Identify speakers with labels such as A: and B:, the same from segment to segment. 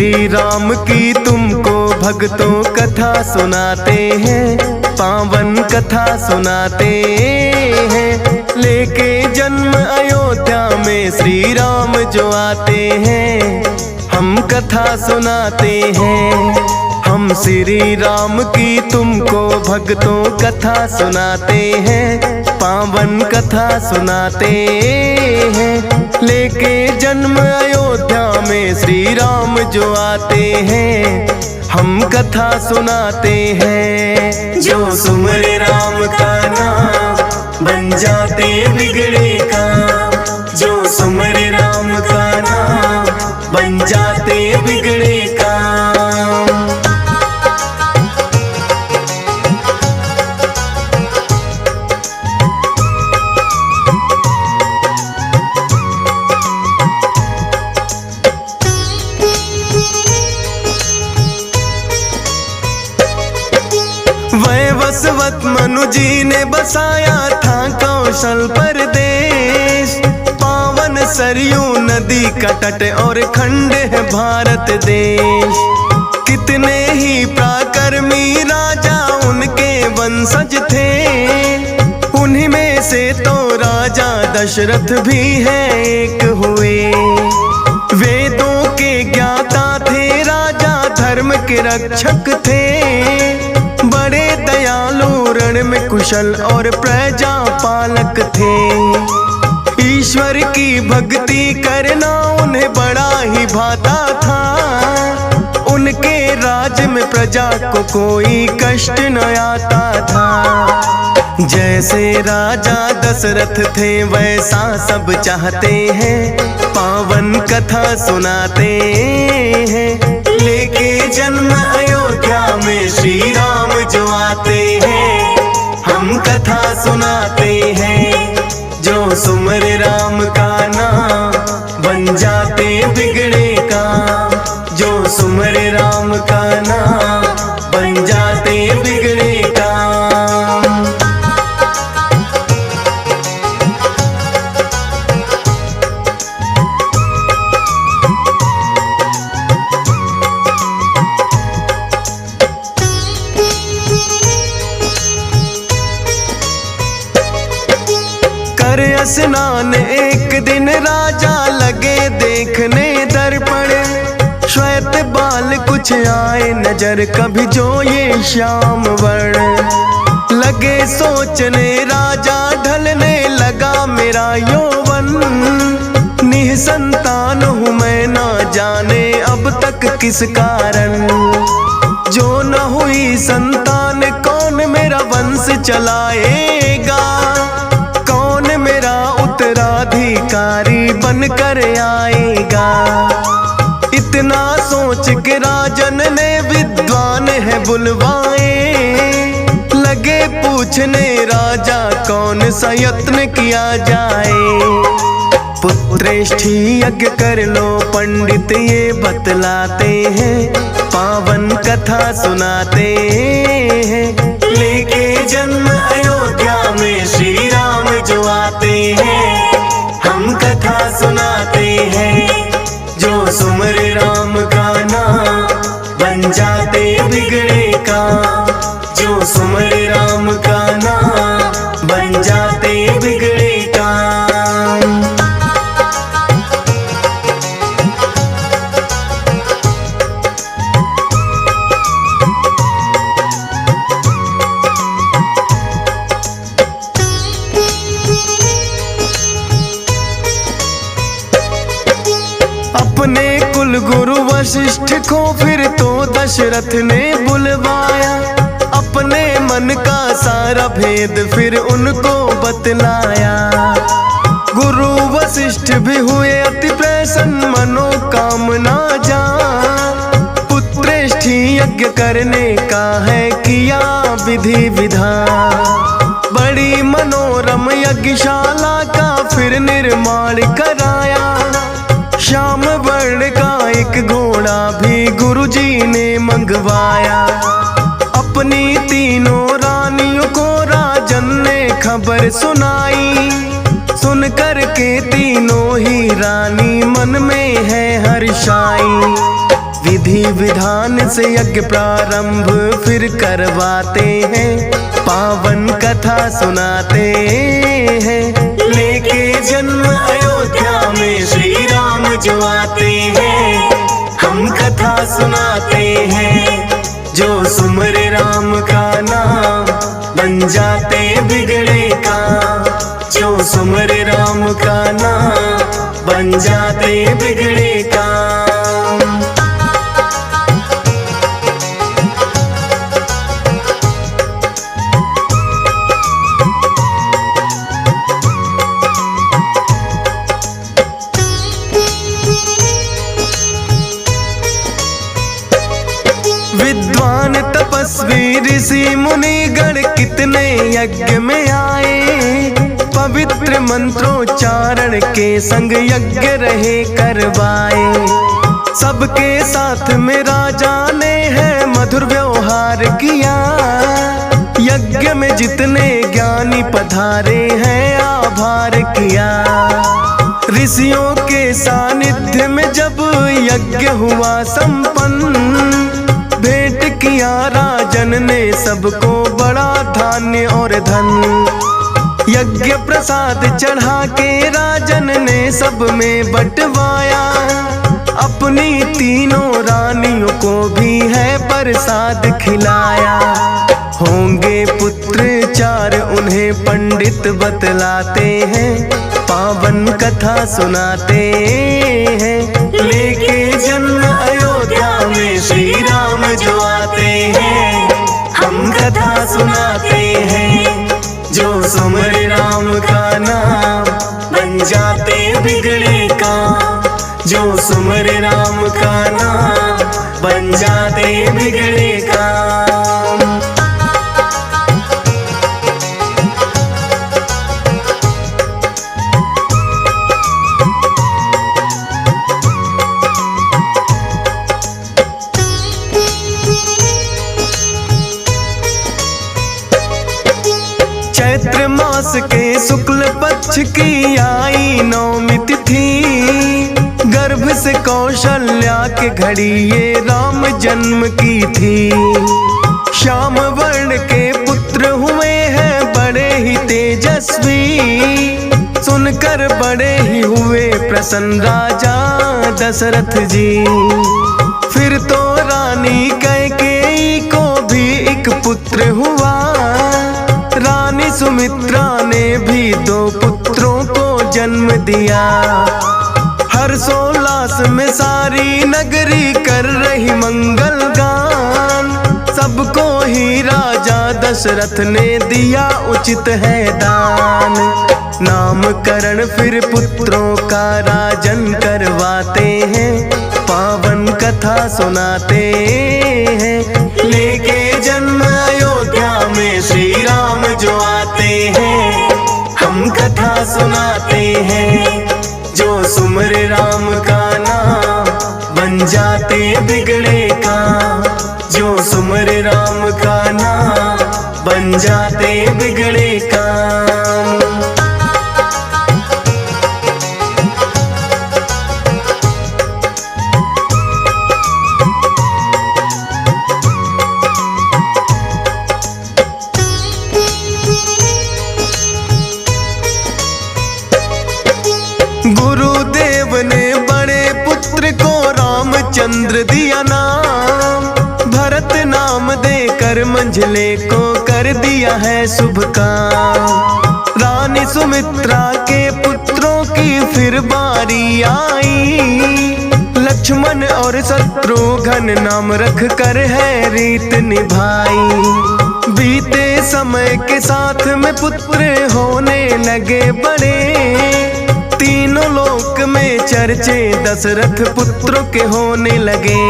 A: श्री राम की तुमको भक्तों कथा सुनाते हैं, पावन कथा सुनाते हैं। लेके जन्म अयोध्या में श्री राम जो आते हैं, हम कथा सुनाते हैं। हम श्री राम की तुमको भक्तों कथा सुनाते हैं, पावन कथा सुनाते हैं। लेके जन्म अयोध्या में श्री राम जो आते हैं, हम कथा सुनाते हैं। जो सुमरे राम का नाम बन जाते बिगड़े काम, जो सुमरे राम का नाम बन जाते बिगड़े काम। वैवस्वत मनु जी ने बसाया था कौशल प्रदेश, पावन सरयू नदी का तट और खंड है भारत देश। कितने ही पराक्रमी राजा उनके वंशज थे, उन्हीं में से तो राजा दशरथ भी है एक हुए। वेदों के ज्ञाता थे राजा, धर्म के रक्षक थे, बड़े दयालु रण में कुशल और प्रजा पालक थे। ईश्वर की भक्ति करना उन्हें बड़ा ही भाता था, उनके राज में प्रजा को कोई कष्ट न आता था। जैसे राजा दशरथ थे वैसा सब चाहते हैं, पावन कथा सुनाते हैं। लेके जन्म अयोध्या में श्री राम जो आते हैं, हम कथा सुनाते हैं। जो सुमरे राम का नाम बन जाते बिगड़े काम, जो सुमरे राम का नाम बन जाते बिगड़े काम। कर स्नान एक दिन राजा लगे देखने दर्पण, श्वेत बाल कुछ आए नजर कभी जो ये श्याम वर्ण। लगे सोचने राजा ढलने लगा मेरा यौवन, निसंतान हूँ मैं ना जाने अब तक किस कारण। जो न हुई संतान कौन मेरा वंश चलाएगा, उत्तराधिकारी बनकर आएगा। इतना सोच के राजन ने विद्वान है बुलवाए, लगे पूछने राजा कौन सा यत्न किया जाए। पुत्रेष्ठी यज्ञ कर लो पंडित ये बतलाते हैं, पावन कथा सुनाते हैं। लेके जन्म अयोध्या में श्री राम जो आते हैं, हम कथा सुनाते हैं। जो सुमरे राम का नाम बन जाते बिगड़े काम, जो सुमरे राम का नाम बन जाते बिगड़े काम। अपने कुल गुरु वशिष्ठ को फिर तो दशरथ ने बुलवाया, अपने मन का सारा भेद फिर उनको बतलाया। गुरु वशिष्ठ भी हुए अति प्रसन्न मनोकामना जान, पुत्रेष्ठी यज्ञ करने का है किया विधि विधान। बड़ी मनोरम यज्ञशाला का फिर निर्माण कराया, श्याम वर्ण का एक घोड़ा भी गुरुजी ने मंगवाया। अपनी तीनों रानियों को राजन ने खबर सुनाई, सुन कर के तीनों ही रानी मन में है हर्षाई। विधि विधान से यज्ञ प्रारंभ फिर करवाते हैं, पावन कथा सुनाते हैं। लेके जन्म अयोध्या में श्री राम जो आते हैं, हम कथा सुनाते हैं। जो सुमरे राम का नाम बन जाते बिगड़े काम, जो सुमरे राम का नाम बन जाते बिगड़े काम। विद्वान तपस्वी ऋषि मुनिगण कितने यज्ञ में आए, पवित्र मंत्रोच्चारण के संग यज्ञ रहे करवाए। सबके साथ में राजा ने है मधुर व्यवहार किया, यज्ञ में जितने ज्ञानी पधारे हैं आभार किया। ऋषियों के सानिध्य में जब यज्ञ हुआ संपन्न, भेंट किया राजन ने सबको बड़ा धान्य और धन। यज्ञ प्रसाद चढ़ा के राजन ने सब में बंटवाया, अपनी तीनों रानियों को भी है प्रसाद खिलाया। होंगे पुत्र चार उन्हें पंडित बतलाते हैं, पावन कथा सुनाते हैं। लेके जन्म अयोध्या में श्री राम जो आते हैं, हम कथा सुनाते हैं। जो सुमरे राम का नाम बन जाते बिगड़े काम, जो सुमरे राम का नाम बन जाते बिगड़े काम। चैत्र मास के शुक्ल पक्ष की आई नवमी तिथि, गर्भ से कौशल्या के घड़ी ये राम जन्म की थी। श्याम वर्ण के पुत्र हुए हैं बड़े ही तेजस्वी, सुनकर बड़े ही हुए प्रसन्न राजा दशरथ जी। फिर तो रानी कैकेयी को भी एक पुत्र हुआ, रानी सुमित्रा ने भी दो पुत्रों को जन्म दिया। हर्षोल्लास में सारी नगरी कर रही मंगल गान, सबको ही राजा दशरथ ने दिया उचित है दान। नामकरण फिर पुत्रों का राजन करवाते हैं, पावन कथा सुनाते हैं। लेके जन्म अयोध्या में श्री राम जो आते हैं, हम कथा सुनाते हैं। जो सुमरे राम का नाम बन जाते बिगड़े काम, जो सुमरे राम का नाम बन जाते बिगड़े काम। गुरुदेव ने बड़े पुत्र को रामचंद्र दिया नाम, भरत नाम देकर मंझले को कर दिया है शुभ काम। रानी सुमित्रा के पुत्रों की फिर बारी आई, लक्ष्मण और शत्रुघ्न नाम रख कर है रीत निभाई। बीते समय के साथ में पुत्र होने लगे बड़े, तीनों लोक में चर्चे दशरथ पुत्रों के होने लगे।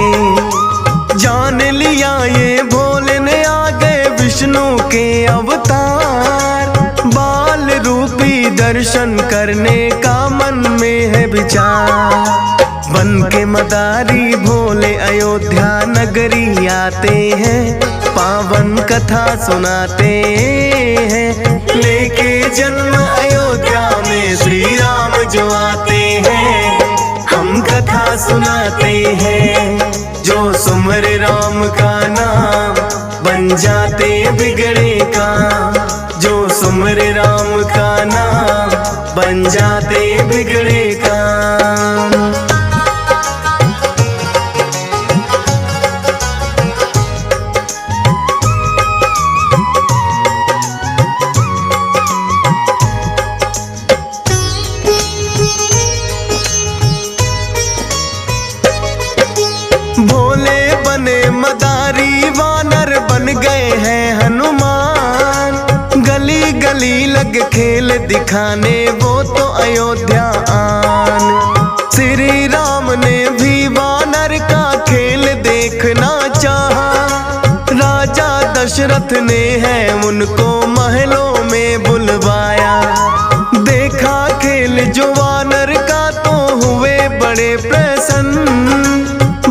A: जान लिया ये भोले ने आ गए विष्णु के अवतार, बाल रूपी दर्शन करने का मन में है विचार। बन के मदारी भोले अयोध्या नगरी आते हैं, पावन कथा सुनाते हैं। लेके जन्म अयोध्या में श्री राम जो आते हैं, हम कथा सुनाते हैं। सुमरे राम का नाम बन जाते बिगड़े काम। जो सुमरे राम का नाम बन जाते बिगड़े काम। भोले बने मदारी वानर बन गए हैं हनुमान। गली गली लग खेल दिखाने वो तो अयोध्या आन। श्री राम ने भी वानर का खेल देखना चाहा। राजा दशरथ ने है उनको महलों में बुलवाया। देखा खेल जो वानर का तो हुए बड़े प्रसन्न।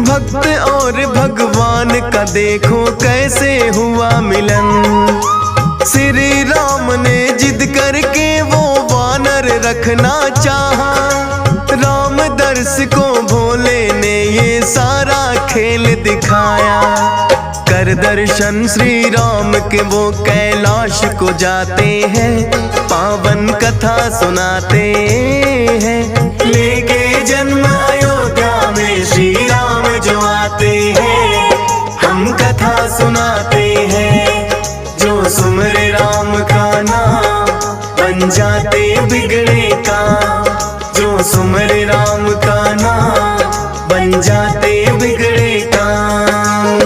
A: भक्त और भगवान का देखो कैसे हुआ मिलन। श्री राम ने जिद करके वो वानर रखना चाहा। राम दर्श को भोले ने ये सारा खेल दिखाया। कर दर्शन श्री राम के वो कैलाश को जाते हैं। पावन कथा सुनाते हैं। लेके जन्म अयोध्या में श्री राम जो आते हैं। हम कथा सुनाते हैं। जो सुमरे राम का नाम बन जाते बिगड़े काम। जो सुमरे राम का नाम बन जाते बिगड़े काम।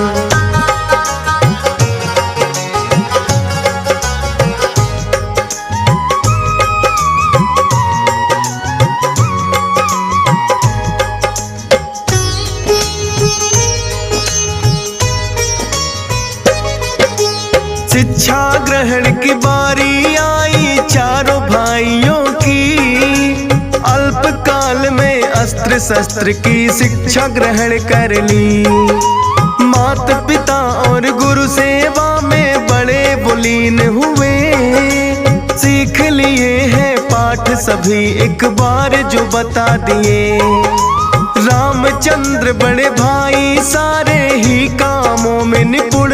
A: शिक्षा ग्रहण की बारी आई चारों भाइयों की। अल्पकाल में अस्त्र शस्त्र की शिक्षा ग्रहण कर ली। माता पिता और गुरु सेवा में बड़े बुलीन हुए। सीख लिए हैं पाठ सभी एक बार जो बता दिए। रामचंद्र बड़े भाई सारे ही कामों में निपुण।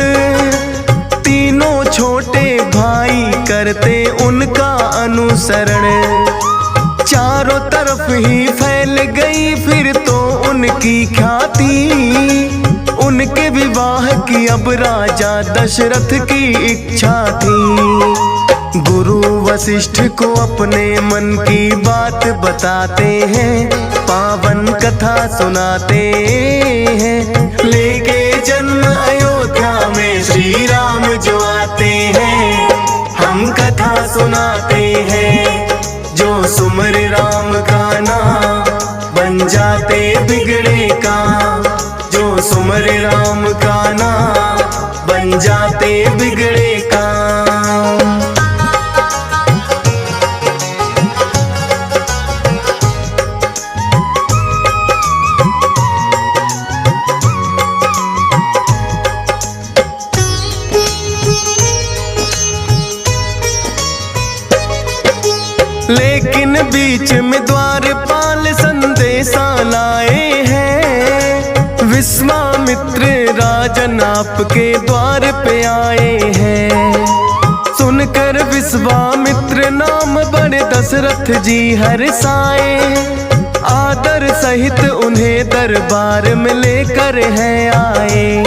A: तीनों छोटे भाई करते उनका अनुसरण। चारों तरफ ही फैल गई फिर तो उनकी ख्याति। उनके विवाह की अब राजा दशरथ की इच्छा थी। गुरु वशिष्ठ को अपने मन की बात बताते हैं। पावन कथा सुनाते हैं। लेके जन्म अयोध्या में श्री राम जो आते हैं। हम कथा सुनाते हैं। जो सुमरे राम का नाम बन जाते बिगड़े काम। जो सुमरे राम का नाम बन जाते बिगड़े काम। लेकिन बीच में द्वारपाल संदेशा लाए हैं। विश्वामित्र राजन आपके द्वार पे आए हैं। सुनकर विश्वामित्र नाम बड़े दशरथ जी हर्षाए। आदर सहित उन्हें दरबार में लेकर हैं आए।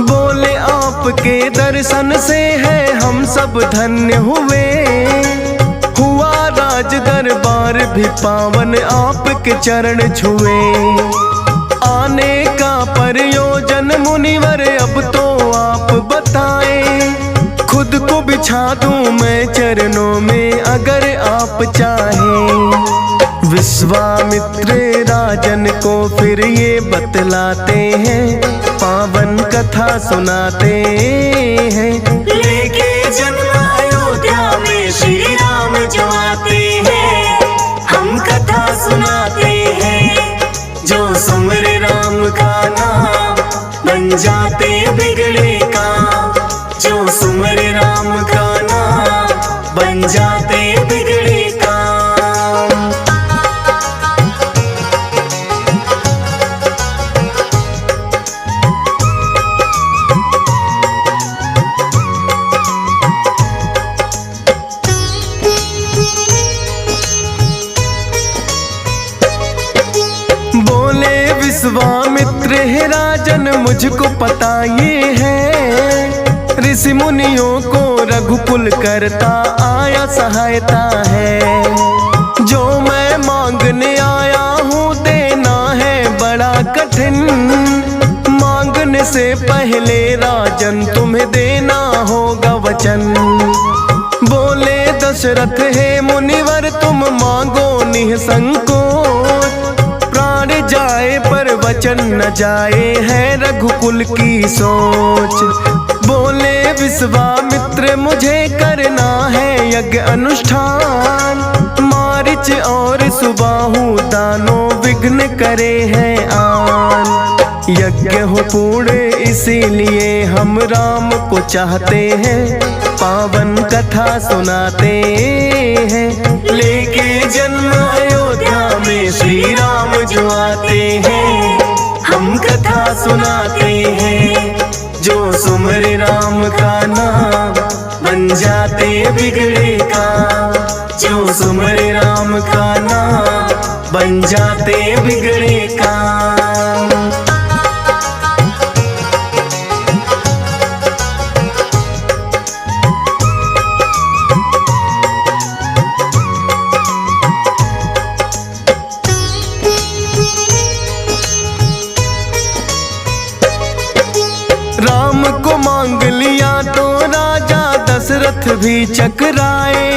A: बोले आपके दर्शन से है हम सब धन्य हुए। राज दरबार भी पावन आपके चरण छुए। आने का प्रयोजन मुनिवर अब तो आप बताएं। खुद को बिछा दूं मैं चरणों में अगर आप चाहें। विश्वामित्र राजन को फिर ये बतलाते हैं। पावन कथा सुनाते हैं। लेके जन्म अयोध्या में श्री राम जो आते हैं। हम कथा सुनाते हैं। जो सुमरे राम का नाम बन जाते बिगड़े काम। जो सुमरे राम का नाम बन जाते बिगड़े काम। राजन मुझको पता ये है, ऋषि मुनियों को रघुकुल करता आया सहायता है। जो मैं मांगने आया हूँ देना है बड़ा कठिन, मांगने से पहले राजन तुम्हें देना होगा वचन। बोले दशरथ हे मुनिवर तुम मांगो निसंकोच, प्राण जाए पर वचन न जाए है रघुकुल की सोच। बोले विश्वामित्र मुझे करना है यज्ञ अनुष्ठान, मारीच और सुबाहु दानों विघ्न करे हैं आन। यज्ञ हो पूर्ण इसीलिए हम राम को चाहते हैं, पावन कथा सुनाते हैं। लेके जन्म अयोध्या में श्री राम जो आते हैं, हम कथा सुनाते हैं। जो सुमरे राम का नाम बन जाते बिगड़े काम, जो सुमरे राम का नाम बन जाते बिगड़े काम। राम को मांग लिया तो राजा दशरथ भी चकराए।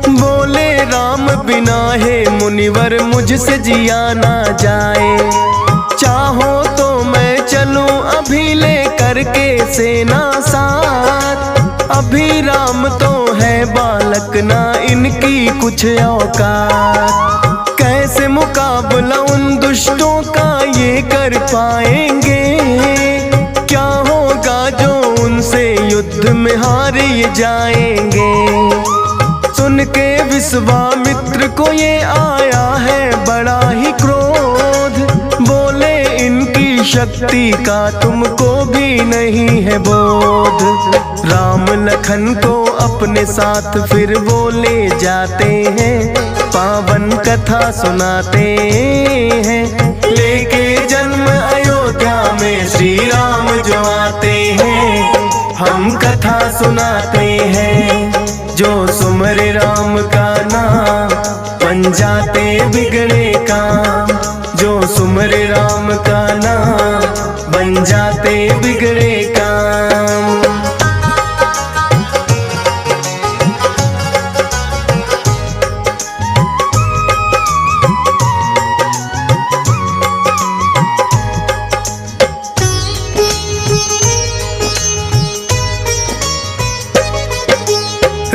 A: बोले राम बिना है मुनिवर मुझसे जिया ना जाए। चाहो तो मैं चलूं अभी ले करके सेना साथ, अभी राम तो है बालक ना इनकी कुछ औकात। कैसे मुकाबला उन दुष्टों का ये कर पाएंगे, क्या होगा जो उनसे युद्ध में हार ये जाएंगे। सुन के विश्वामित्र को ये आया है बड़ा ही क्रोध, बोले इनकी शक्ति का तुमको भी नहीं है बोध। राम लखन को अपने साथ फिर वो ले जाते हैं, पावन कथा सुनाते हैं। लेके जन्म अयोध्या में श्री राम जो आते हैं, हम कथा सुनाते हैं। जो सुमरे राम का नाम बन जाते बिगड़े काम, जो सुमरे राम का नाम बन जाते बिगड़े काम।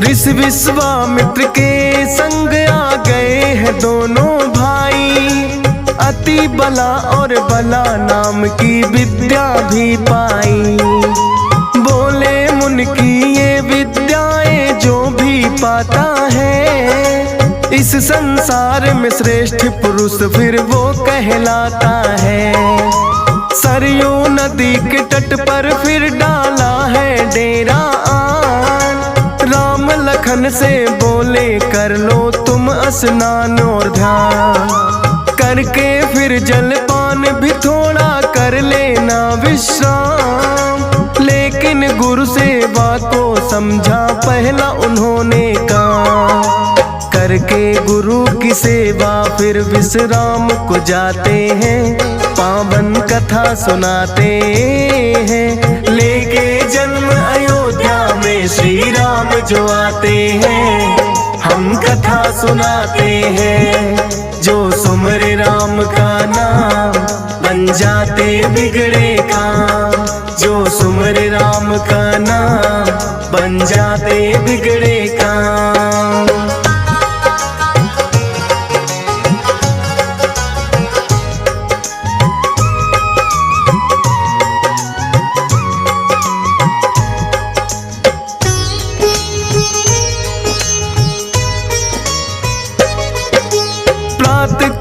A: ऋषि विश्वामित्र के संग आ गए हैं दोनों भाई, अति बला और बला नाम की विद्या भी पाई। बोले मुनि की ये विद्याएं जो भी पाता है, इस संसार में श्रेष्ठ पुरुष फिर वो कहलाता है। सरयू नदी के तट पर फिर डाला है डेरा आन, राम लखन से बोले कर लो तुम स्नान और ध्यान, करके फिर जलपान भी थोड़ा कर लेना विश्राम। लेकिन गुरु सेवा को समझा पहला उन्होंने कहा, करके गुरु की सेवा फिर विश्राम को जाते हैं, पावन कथा सुनाते हैं। लेके जन्म अयोध्या में श्री राम जो आते हैं, हम कथा सुनाते हैं। जो सुमरे राम का नाम बन जाते बिगड़े काम, जो सुमरे राम का नाम बन जाते बिगड़े काम।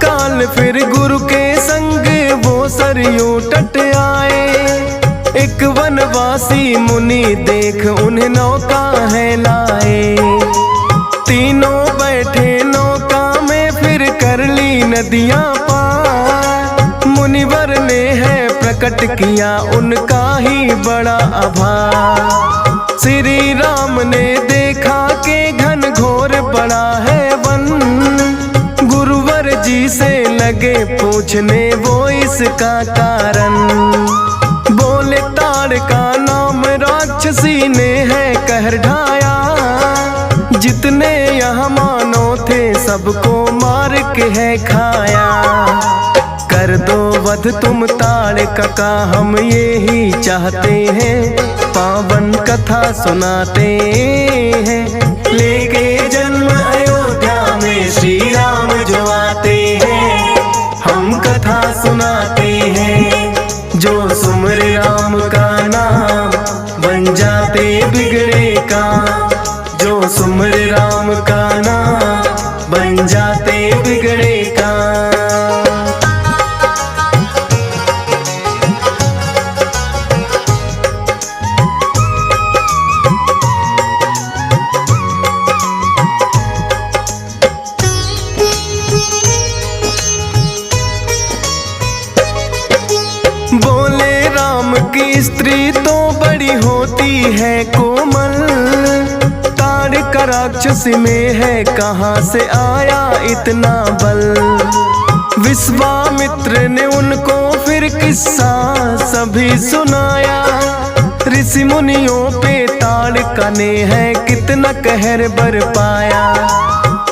A: काल फिर गुरु के संग वो सरयू तट आए। एक वनवासी मुनि देख उन्हें नौका है लाए, तीनों बैठे नौका में फिर कर ली नदियां पार। मुनिवर ने है प्रकट किया उनका ही बड़ा आभार। श्री राम ने देखा कि घन घोर बड़ा है वन, गुरुवर जी से लगे पूछने वो इसका कारण। बोले ताड़ का नाम राक्षसी ने है कहर ढाया, जितने यहाँ मानो थे सबको मार के है खाया। कर दो वध तुम ताड़ का हम ये ही चाहते हैं, पावन कथा सुनाते हैं। लेके जन्म अयोध्या में श्री राम जो आते हैं, हम कथा सुनाते हैं। जो सुमर राम का नाम बन जाते बिगड़े काम, जो सुमर राम का नाम बन जाते बिगड़े काम। बोले राम की स्त्री तो बड़ी होती है कोमल, ताड़ का राक्षस में है कहाँ से आया इतना बल। विश्वामित्र ने उनको फिर किस्सा सभी सुनाया, ऋषि मुनियों पे ताड़ का ने है कितना कहर बरपाया।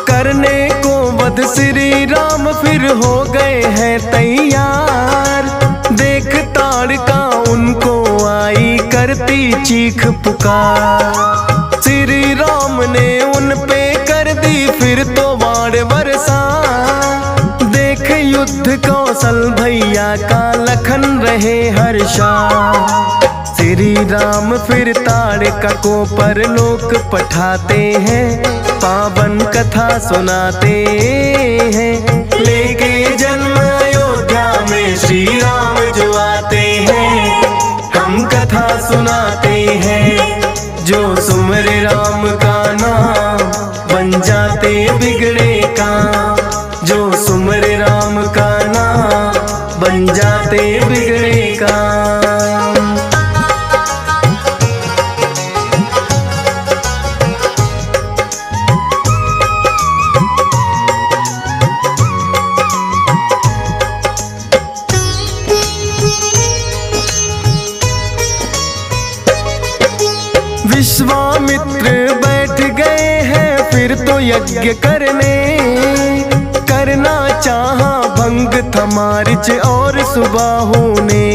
A: करने को वध श्री राम फिर हो गए हैं तैयार, देख ताड़ का उनको आई करती चीख पुकार। श्री राम ने उन पे कर दी फिर तो वार बरसा, देख युद्ध कौशल भैया का लखन रहे हर्षा। श्री राम फिर ताड़ का को परलोक पठाते हैं, पावन कथा सुनाते हैं। लेके जन्म अयोध्या में श्री राम जो आते हैं, हम कथा सुनाते हैं। जो सुमर राम का नाम बन जाते बिगड़े काम, जो सुमर राम का नाम बन जाते बिगड़े काम। विश्वामित्र बैठ गए हैं फिर तो यज्ञ करने, करना चाहा भंग था मारीच और सुबाहु ने।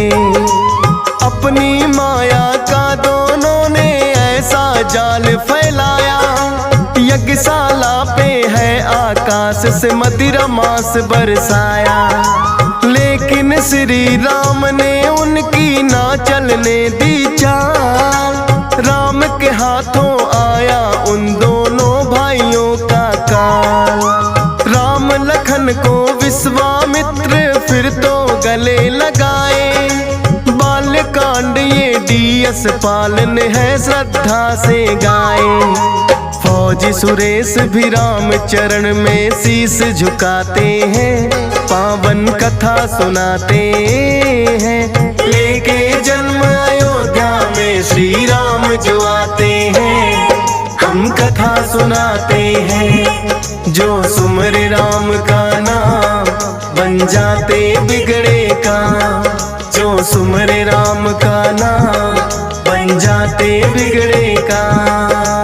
A: अपनी माया का दोनों ने ऐसा जाल फैलाया, यज्ञशाला पे है आकाश से मदिरा मांस बरसाया। लेकिन श्री राम ने उनकी ना चलने दी चाल, राम के हाथों आया उन दोनों भाइयों का काल। राम लखन को विश्वामित्र फिर तो गले लगाए, बालकांड ये DS पालन है श्रद्धा से गाए। फौजी सुरेश भी राम चरण में शीश झुकाते हैं, पावन कथा सुनाते हैं। लेके जन्म अयोध्या में श्री राम जो आते हैं, हम कथा सुनाते हैं। जो सुमर राम का नाम बन जाते बिगड़े काम, जो सुमर राम का नाम बन जाते बिगड़े काम।